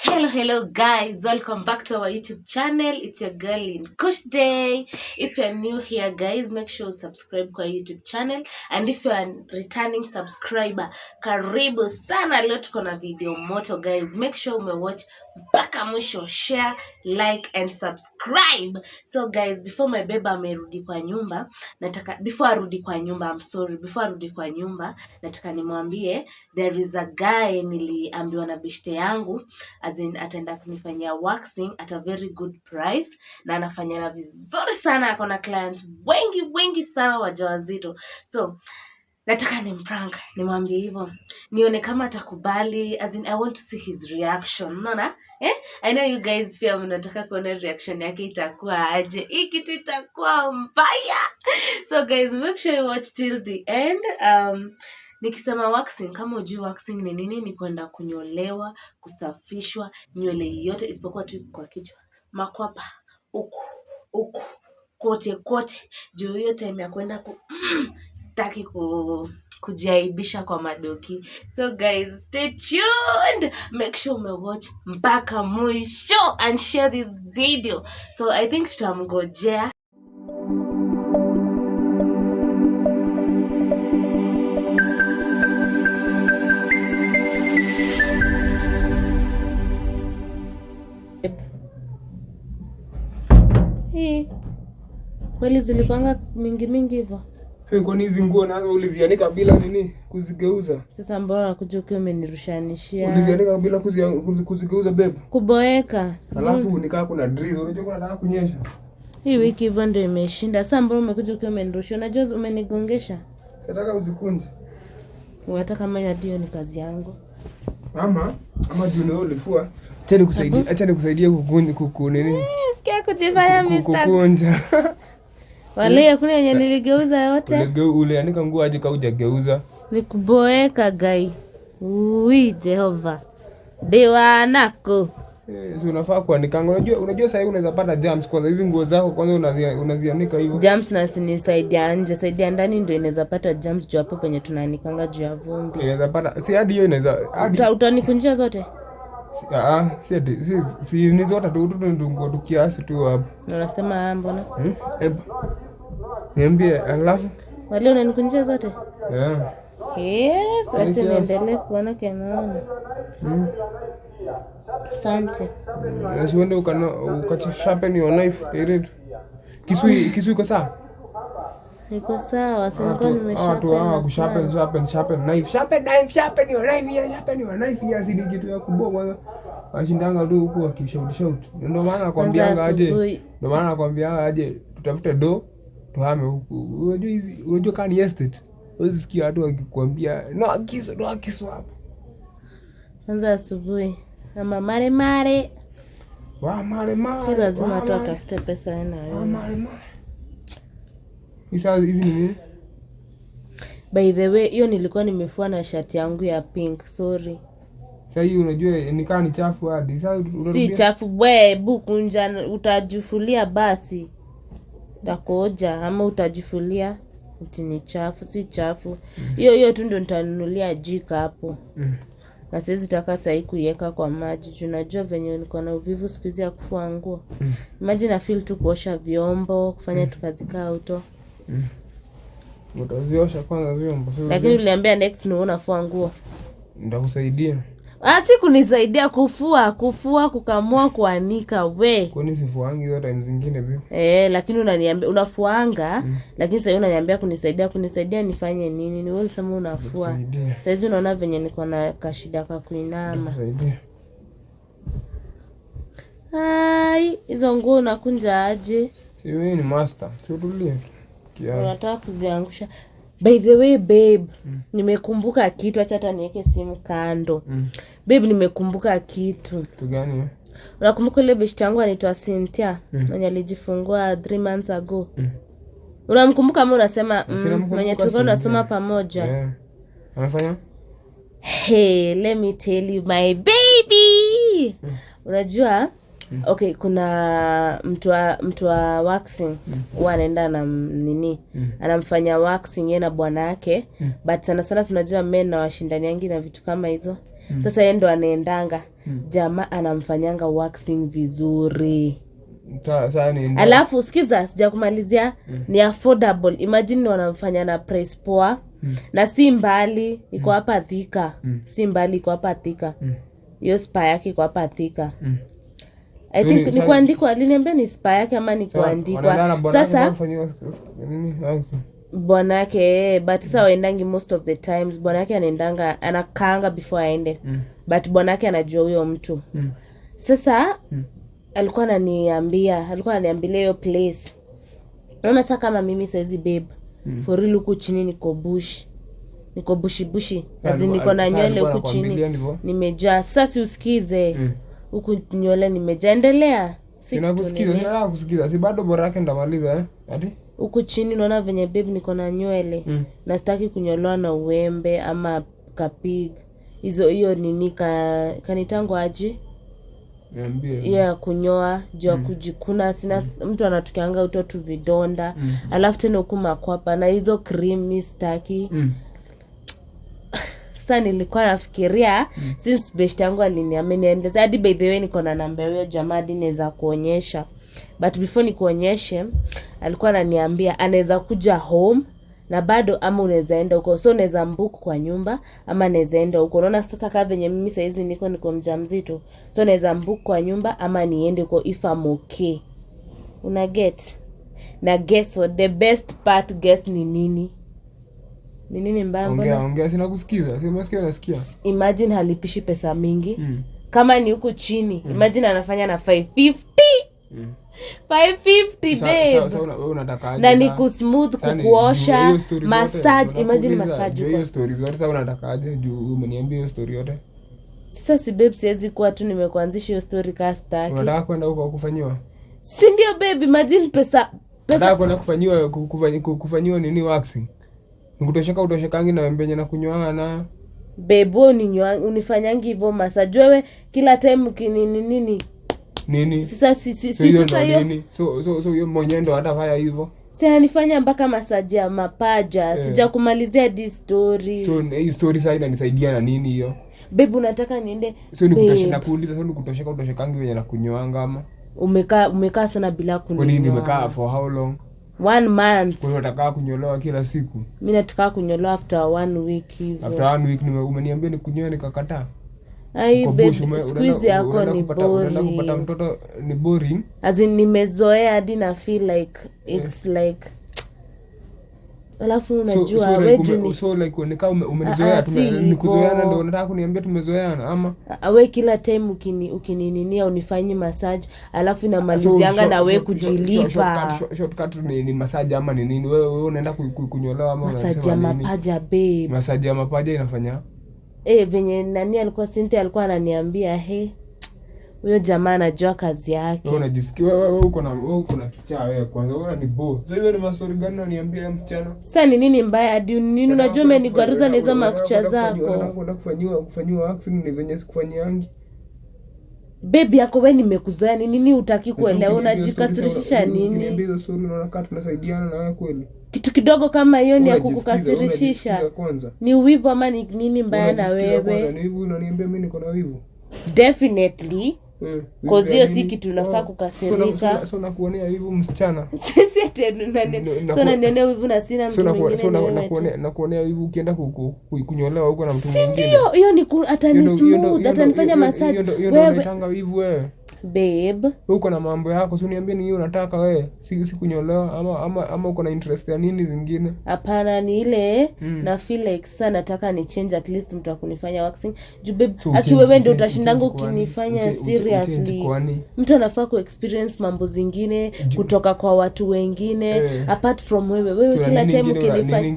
Hello guys, welcome back to our YouTube channel. It's your girl in Kush Day. If you're new here guys, make sure you subscribe kwa YouTube channel, and if you're a returning subscriber, karibu sana. Leo tuko na video moto guys. Make sure umewatch mpaka mwisho, share, like and subscribe. So guys, before my baby amerudi kwa nyumba, before arudi kwa nyumba, nataka nimwambie there is a guy niliambiwa na beshte yangu ataenda kunifanyia waxing at a very good price, na anafanya na vizuri sana. Ako na client wengi sana wajawazito, so nataka nimprank, nimwambie hivyo, nione kama atakubali. I want to see his reaction. Unaona? I know you guys pia mnataka kuona reaction yake itakuwa aje. Hii kitu itakuwa mbaya. So guys, make sure you watch till the end. Nikisema waxing, kama ujui waxing ni nini, ni kwenda kunyolewa, kusafishwa nywele yote isipokuwa tu kwa kichwa, makwapa huku kote juu hiyo time ya kwenda sitaki kujiaibisha kwa madoki. So guys, stay tuned, make sure umewatch mpaka mwisho and share this video. So I think tutamngojea. Hii kweli zilikuanga mingi hivyo. Kwa nini hizi nguo nazo ulizianika bila nini kuzigeuza? Sasa mbona unakuja ukiwa umenirushanishia? Ulizianika bila kuzigeuza babe. Kuboeka. Alafu nikaa kuna drizzle, unajua kuna nataka kunyesha. Hii wiki hivyo ndio imeshinda. Sasa mbona umekuja ukiwa umenirushia? Unajua umenigongesha. Nataka uzikunje. Unataka kama ndio ni kazi yangu. Ama juu leo ulifua. Acha nikusaidie kukunini. Sikia kujifanya mistake. Kukunja. Wale hakuna yenye niligeuza yote. Ulianika nguo aje hujageuza. Nikuboeka gai. Jehova. Dewa nako. Si unafaa kuanika. Unajua sasa unaweza pata germs kwa hizo nguo zako, kwanza unazianika hivyo. Germs na sinisaidia nje, saidia ndani ndio inaweza pata germs juu hapo penye tunaanikanga juu ya vumbi. Inaweza pata. Si hadi hiyo inaweza utanikunjia zote. Si ni zote tu kiasi tu hapo. Unasema mbona? Niambie alafu. Wale unanikunjia zote? Yeah. Yes, acha niendelee kuona kama. Asante. Usiende ukasharpen your knife direct. Kisu iko sawa? Iko sawa, sasa nimesharpen. Kusharpen knife. Sharpen your knife ya zidi kitu ya kubwa kwanza. Ashindanga tu huko akishout. Ndio maana nakwambianga aje tutafute do tuhame huku. Unajua kani estate. Usisikia watu wakikwambia no akiso hapo. Kwanza asubuhi kama mare mare lazima tu atafute pesa na wewe. Hizi ni nini? By the way, hiyo nilikuwa nimefua na shati yangu ya pink, sorry. Sasa hii unajua nikaa ni chafu hadi. Sasa si chafu bukunja, utajifulia basi. Takoja ama utajifulia ati ni chafu, si chafu. Hiyo tu ndio nitanunulia jika hapo. Na siwezi taka sasa kuiweka kwa maji. Unajua venye niko na uvivu siku hizi ya kufua nguo. Imagine na feel tu kuosha vyombo, kufanya tukazika auto. Utaziosha kwanza vyombo. Lakini uliniambia next ni unafua nguo. Nitakusaidia. Si kunisaidia kufua, kukamua, kuanika we. Kwani sifuangi hizo time zingine pia? Lakini unaniambia unafuanga, lakini sasa unaniambia kunisaidia nifanye nini? Ni wewe unasema unafua. Sasa hizi unaona venye niko na kashida kwa kuinama. Hizo nguo unakunja aje? Wewe ni master. Tutulie. Unataka kuziangusha. By the way babe, nimekumbuka kitu, acha hata niweke simu kando. Babe, nimekumbuka kitu. Kitu gani? Unakumbuka ile beshte yangu anaitwa Cynthia, mwenye alijifungua 3 months ago? Unamkumbuka ama unasema mwenye tulikuwa tunasoma pamoja? Anafanya? Hey, let me tell you my baby. Unajua Okay, kuna mtu wa waxing huwa anaenda na nini, anamfanya waxing yeye na bwana yake, but sana tunajua men na washindani yangi na vitu kama hizo. Sasa yeye ndo anaendanga. Jamaa anamfanyanga waxing vizuri. Sasa ni Alafu sikiza sijakumalizia, ni affordable. Imagine wanamfanya na price poa. Na si mbali, iko hapa Thika. Si mbali, iko hapa Thika. Hiyo spa yake iko hapa Thika. I think ni kuandikwa, aliniambia ni spa yake ama ni kuandikwa. Sasa bwanake but sasa waendangi most of the times. Bwanake anaendanga, anakaanga before aende. But bwanake anajua huyo mtu. Sasa alikuwa ananiambia hiyo place. Unaona sasa kama mimi saizi babe, for real huku chini niko bushi. Niko bushi. Kazi niko na nywele huku chini. Nimejaa. Sasa si usikize. Huku nywele nimejaa. Endelea. Sinakusikiza. Si bado bora yake ndamaliza Ati? Huku chini naona venye babe niko na nywele. Na sitaki kunyolewa na uembe ama kapig. Hiyo nini kanitango aje? Niambie. Ya kunyoa, jua kujikuna, sina mtu anatukianga utoto vidonda. Alafu tena huku makwapa na hizo cream sitaki. Sasa nilikuwa nafikiria since best yangu aliniambia hadi by the way niko na namba hiyo jamaa naweza kuonyesha. But before nikuonyeshe alikuwa ananiambia anaweza kuja home na bado ama unaweza enda huko. So unaweza mbook kwa nyumba ama unaweza enda huko. Unaona sasa kama venye mimi saizi niko mjamzito. So unaweza mbook kwa nyumba ama niende huko if I'm okay. Una get? Na guess what the best part guess ni nini? Ni nini mbaya mbona? Ongea sina kusikiza. Simasikia nasikia. Imagine halipishi pesa mingi. Kama ni huko chini, imagine anafanya na 550. 550 babe. Sasa wewe unataka na ni kusmooth kukuosha, massage, imagine massage. Hiyo story zote sasa unataka aje juu umeniambia hiyo story yote. Sasa si babe siwezi kuwa tu nimekuanzisha hiyo story kastaki. Unataka kwenda huko kufanyiwa? Si ndio babe, imagine pesa. Unataka kwenda kufanyiwa nini waxing? Utoshekangi na wembenye na kunyoanga na babe unifanyangi hivyo massage wewe kila time nini sasa sasa hiyo so hiyo mwenyewe ndo atafanya hivyo. Si anifanya mpaka massage ya mapaja. Sijakumalizia hii story. So hii story sasa inanisaidia na nini hiyo? Babe unataka niende? So nikutosheka kuuliza, so utoshekangi wenye na kunyoanga ama umekaa sana bila kunyoa? Kwa nini umekaa for how long? 1 month. Kwa unataka kunyolewa kila siku? Mimi nataka kunyolewa after 1 week hivyo. After 1 week umeniambia nikunyoe nikakataa. Ai babe, squeeze yako ni boring. Unaenda kupata mtoto ni boring. As in nimezoea hadi na feel like it's like alafu unajua wewe so like ni kama umenizoea tumekuzoeana ndio unataka kuniambia tumezoeana ama wewe kila time ukinininia unifanyi massage alafu inamalizianga na wewe kujilipa. Shortcut ni massage ama ni nini? Wewe unaenda kunyolewa ama unasema nini? Massage ya mapaja babe. Massage ya mapaja inafanya venye nani alikuwa Cynthia alikuwa ananiambia huyo jamaa anajua kazi yake. Wewe unajisikia wewe uko na kichaa wewe kwanza wewe ni bo. Sasa hizo ni mastori gani unaniambia mchana? Sasa ni nini mbaya hadi nini unajua umenigwaruza na hizo makucha zako. Unakwenda kufanywa waxing ni venye sikufanyiangi. Baby yako wewe nimekuzoea ni nini utaki kuelewa unajikasirisha nini? Niambie hizo story unaona kama tunasaidiana na wewe kweli. Kitu kidogo kama hiyo ni ya kukukasirisha. Ni uwivu ama ni nini mbaya na wewe? Ni wivu unaniambia mimi niko na wivu. Definitely. Cause hiyo si kitu unafaa kukasirika. So nakuonea hivu msichana. Sisi tena so nanionea hivu na sina mtu mwingine. So nakuonea hivu ukienda kunyolewa huko na mtu mwingine. Ndio, hiyo ni atanismooth, atanifanya massage. Wewe unataka hivu wewe. Babe, uko na mambo yako, so niambie ni hiyo unataka wewe. Si kunyolewa ama uko na interest ya nini zingine? Hapana, ni ile na feel like sana nataka ni change at least mtu akunifanya waxing. Juu babe, aki wewe ndio utashindangu ukinifanya seriously. Mtu anafaa ku experience mambo zingine kutoka kwa watu wengine apart from wewe kila time ukinifanya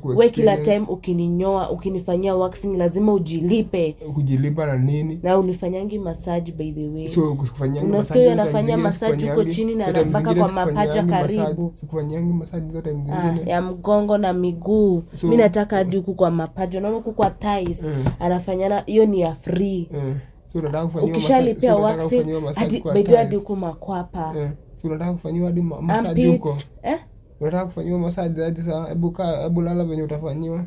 wewe kila time ukininyoa ukinifanyia waxing lazima ujilipe. Kujilipa na nini? Na unifanyangi massage by the way. So kufanyangi massage anafanya massage huko chini na mpaka kwa mapaja karibu. Sikufanyangi massage zote zingine ya mgongo na miguu. Mimi nataka hadi huko kwa mapaja na huko kwa thighs. Anafanyana hiyo ni ya free. So unataka kufanywa ukishalipia waxing hadi huko makwapa. So unataka kufanywa hadi massage huko. Unataka kufanywa massage hadi saa hebu lala venye utafanywa.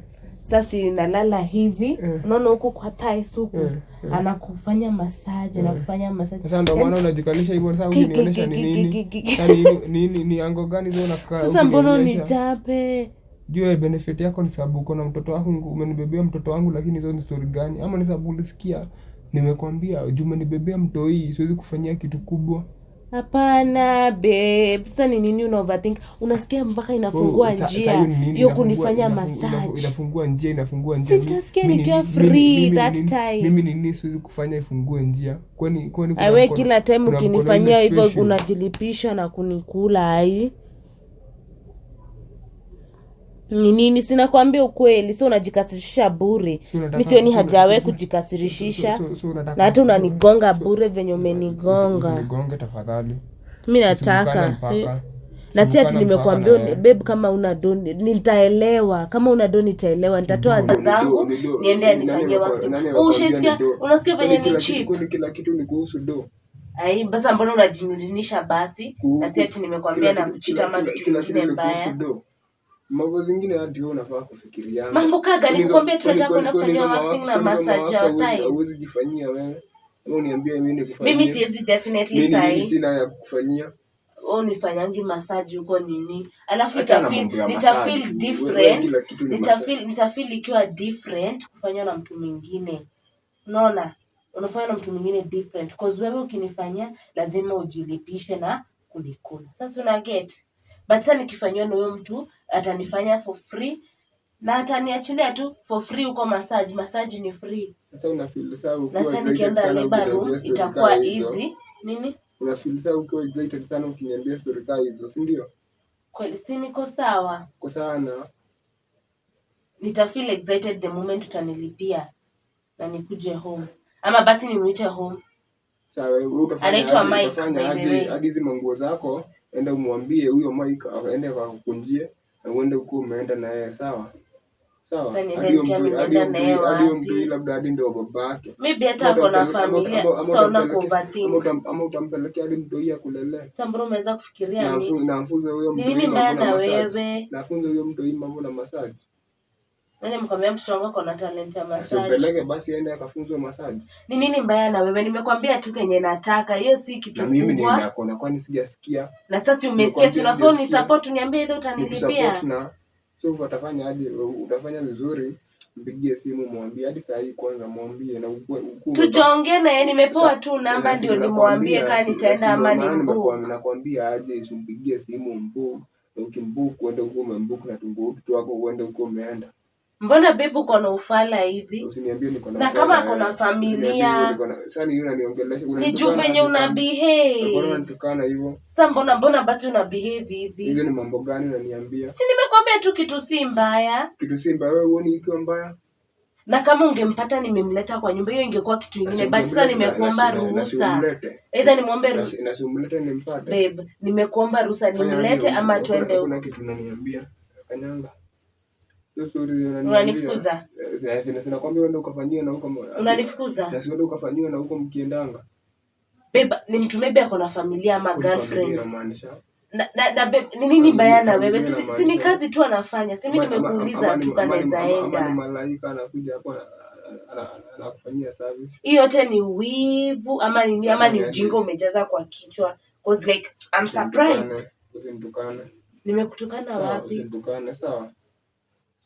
Sasa inalala hivi, unaona huko kwa thighs huko, anakufanya massage, anakufanya massage. Sasa ndio maana unajikalisha hivyo. Sasa unionyesha ni nini? Yaani ni ango gani hizo unakaa? Sasa mbona nichape? Jua benefit yako ni sababu uko na mtoto wangu, umenibebea mtoto wangu, lakini hizo ni story gani? Ama ni sababu ulisikia nimekwambia juu umenibebea mtoi, siwezi kufanyia kitu kubwa? Hapana babe, sasa ni nini una overthink? Unasikia mpaka inafungua njia hiyo kunifanya massage. Inafungua njia. Sitasikia nikiwa free that time. Mimi nini siwezi kufanya ifungue njia? Kwani wewe kila time ukinifanyia hivyo unajilipisha na kunikula ai? Ni nini? Sina kwambia ukweli, sio unajikasirisha bure. Mimi sioni haja wewe kujikasirisha. Na hata unanigonga bure venye umenigonga. Nigonge tafadhali. Mimi nataka. Na si ati nimekuambia babe, kama una doni nitaelewa. Kama una doni nitaelewa. Nitatoa zangu niende nifanyie waxing. Unasikia venye ni cheap. Kila kitu ni kuhusu do. Ai, basi mbona unajinudinisha basi? Na si ati nimekuambia na kuchita ama kitu kingine mbaya. Mambo zingine hadi wewe unafaa kufikiria. Mambo kaga nikuambia tunataka kwenda kufanya waxing na massage ya thighs. Huwezi jifanyia wewe. Wewe uniambie mimi nikufanyie. Mimi siwezi definitely say. Mimi sina ya kufanyia. Wewe nifanyangi massage huko nini? Alafu nitafeel different. Nitafeel ikiwa different kufanywa na mtu mwingine. Unaona? Unafanya na mtu mwingine different because wewe ukinifanyia lazima ujilipishe na kulikula. Sasa una get. But sasa nikifanywa na huyo mtu atanifanya for free na ataniachilia tu for free huko massage. Massage ni free. Sasa una feel sawa ukiwa. Na sasa nikienda labor room itakuwa easy. Nini? Una feel sawa ukiwa excited sana ukiniambia story kama hizo, si ndio? Kweli si niko sawa? Uko sana. Nitafeel excited the moment utanilipia na nikuje home. Ama basi nimuite home. Sawa, wewe utafanya. Anaitwa Mike by the way. Hadi hizo manguo zako enda umwambie huyo Mike aende akakunjie na uende huko umeenda na yeye, sawa? Sawa. Sasa nimeenda na yeye wapi? Labda hadi ndio babake. Maybe hata kuna familia. Sasa una overthink. Ama utampelekea hadi mtoi akulelea. Sasa mbona umeanza kufikiria mimi? Nafunza huyo mtoi. Nini mbaya na wewe? Nafunza huyo mtoi mambo na massage. Nani mkwambia mtoto wangu ako na talent ya massage? Usipeleke basi aende akafunzwe massage. Ni nini mbaya na wewe? Nimekwambia tu kenye nataka. Hiyo si kitu kubwa. Na mimi niko na kwani sijasikia. Na sasa umesikia, si unafaa ni support, niambie hizo utanilipia. Support na so utafanya hadi utafanya vizuri, mpigie simu mwambie hadi saa hii kwanza mwambie na tujonge na yeye. Nimepewa tu namba ndio nimwambie kama nitaenda ama ni mbu. Nakwambia aje usimpigie simu mbu. Na ukimbu kwenda huko umembuku na tumbo tu wako uende huko umeenda. Mbona babe uko na ufala hivi? Usiniambie niko na. Na kama uko na familia. Sasa ni yule aniongelesha ni juu venye una behave. Mbona unatukana hivyo? Sasa mbona basi una behave hivi? Hizo ni mambo gani unaniambia? Si nimekwambia tu kitu si mbaya. Kitu si mbaya, wewe uone ikiwa mbaya? Na kama ungempata nimemleta kwa nyumba hiyo ingekuwa kitu kingine, but sasa nimekuomba ruhusa. Either nimwombe ruhusa. Na simlete nimpate. Babe, nimekuomba ruhusa nimlete ama twende huko. Kuna kitu unaniambia. Kanyanga. Unanifukuza? Sina kwambia uende ukafanyia na huko. Unanifukuza? Na siende ukafanyia na huko mkiendanga. Babe, ni mtu maybe ako na familia ama girlfriend. Na babe, ni nini mbaya na wewe? Si ni kazi tu anafanya. Si mimi nimekuuliza tu kanaweza enda. Ama malaika anakuja hapo anakufanyia service. Hiyo yote ni wivu ama nini ama ni ujinga umejaza kwa kichwa? Cause like I'm surprised. Usimtukane. Nimekutukana wapi? Usimtukane, sawa?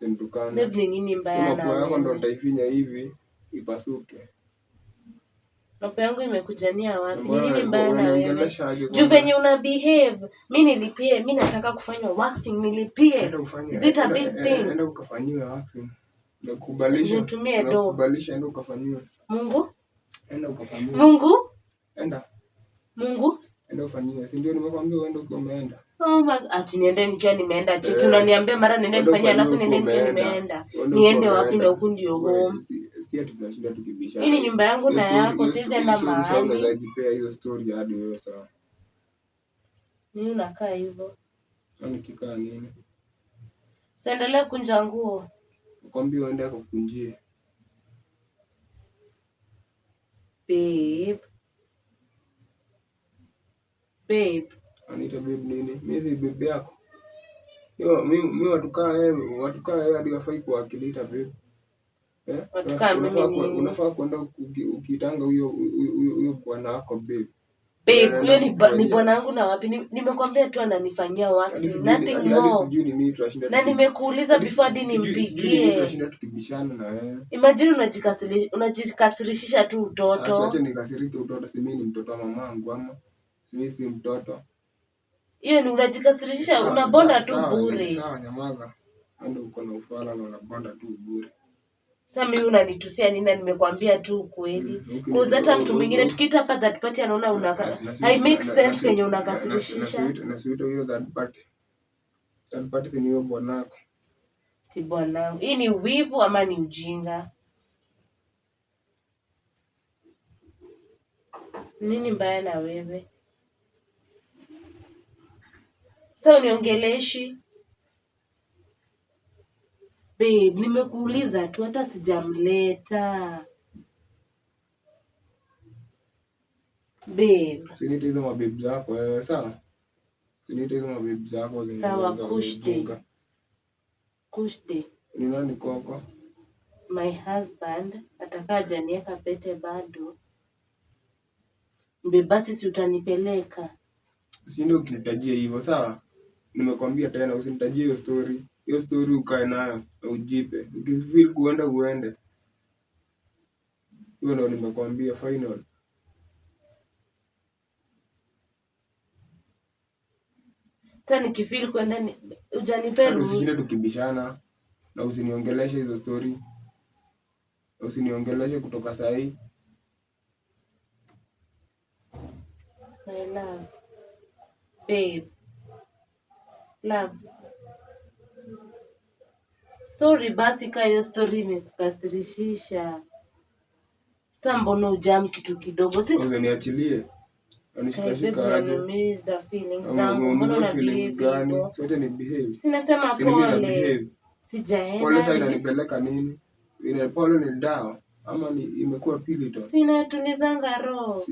Usimtukane. Babe, ni nini mbaya na wewe? Yako ndo nitaifinya hivi ipasuke. Mapo yangu imekujania wapi? Ni nini mbaya na wewe? Juu venye una behave. Mimi nilipie, mimi nataka kufanya waxing, nilipie. Is it a big thing? Enda ukafanyiwe waxing. Nakubalisha. Nitumie do. Nakubalisha enda ukafanyiwe. Mungu? Enda ukafanyiwe. Mungu? Enda. Mungu? Enda ufanyiwe. Si ndio nimekwambia uende ukiwa umeenda. Oh my, ati niende nikiwa nimeenda. Chiki unaniambia mara niende nifanye alafu niende nikiwa nimeenda. Niende wapi na huku ndio home? Si ati tunashinda tukibishana. Hii ni nyumba yangu na yako, siwezi enda mahali. Sasa unajipea hiyo story hadi wewe sawa. Nini unakaa hivyo? Sasa nikikaa nini? Sasa endelea kunja nguo. Nakwambia uende kukunjie. Babe. Babe. Anita babe nini? Mimi si babe yako. Mimi watukaa yeye hadi wafai kuwakilita babe. Watukaa mimi nini? Unafaa kwenda ukitanga huyo bwana wako babe. Babe, huyo ni bwana wangu na wapi? Nimekwambia tu ananifanyia waxing, nothing more. Na nimekuuliza before hadi nimpigie. Tunashinda tukibishana na wewe. Imagine unajikasirishisha tu utoto. Sasa acha nikasirike utoto, si mimi ni mtoto wa mamangu ama si mtoto. Hiyo ni unajikasirishisha, unabonda tu bure. Sawa, nyamaza. Ndio uko na ufala na unabonda tu bure. Sasa mimi unanitusia nini na nimekwambia tu ukweli. Kwa hata mtu mwingine tukiita hapa that party anaona unaka I make sense kenye unakasirishisha. Na sweet hiyo that party. That party ni hiyo bwanako. Si bwanangu. Hii ni wivu ama ni ujinga? Nini mbaya na wewe? Sasa uniongeleshi? Babe, nimekuuliza tu hata sijamleta. Babe. Sinita hizo mababe zako wewe, sawa? Sinita hizo mababe zako zingine. Sawa, kushte. Ni nani koko? My husband atakaa hajaniweka pete bado. Babe, basi si utanipeleka. Si ndio ukinitajia hivyo, sawa? Nimekwambia tena usinitajie hiyo story. Hiyo story ukae nayo na ujipe. Ukifeel kuenda uende. Hiyo ndio nimekwambia final. Sasa nikifeel kuenda ujanipea ruhusa. Usishinde tukibishana na usiniongeleshe hizo story. Usiniongeleshe kutoka saa hii. My love. Babe. Love. Sorry basi kama hiyo story imekukasirishisha. Sasa mbona ujam kitu kidogo? Si niachilie. Anishikashika aje. Unaniumiza feelings zangu. Mbona una behave? Sote ni behave. Sinasema pole. Sijaenda. Pole sasa inanipeleka nini? Ile pole ni dawa ama ni imekuwa pilito? Sina tunizanga roho.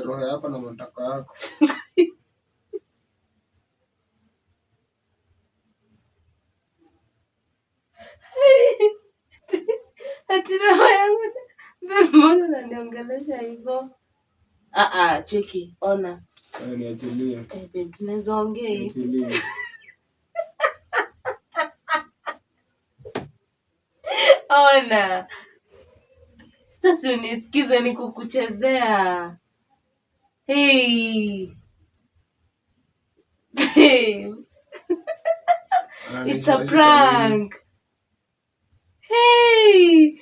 Roho yako na mataka yako. Ati roho yangu. Mbona unaniongelesha hivyo? Cheki, ona. Niachilie. Babe, tunaweza ongea hivi. Ona. Sasa unisikize nikukuchezea. Hey. It's a prank. Hey.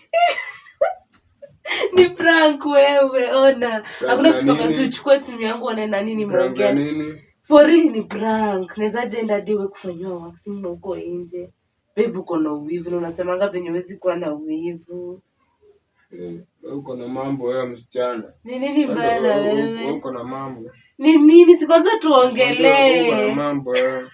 Ni prank wewe, ona. Hakuna kitu kama usichukue simu yangu uone na nini mnaongea. For real ni prank. Naweza jenda diwe kufanywa waxing huko nje. Babe uko na uwivu na unasemanga venye huwezi kuwa na uwivu. Uko na mambo wewe msichana. Ni nini mbaya na wewe? Uko na mambo. Ni nini? Sikoza tuongelee. Uko na mambo wewe.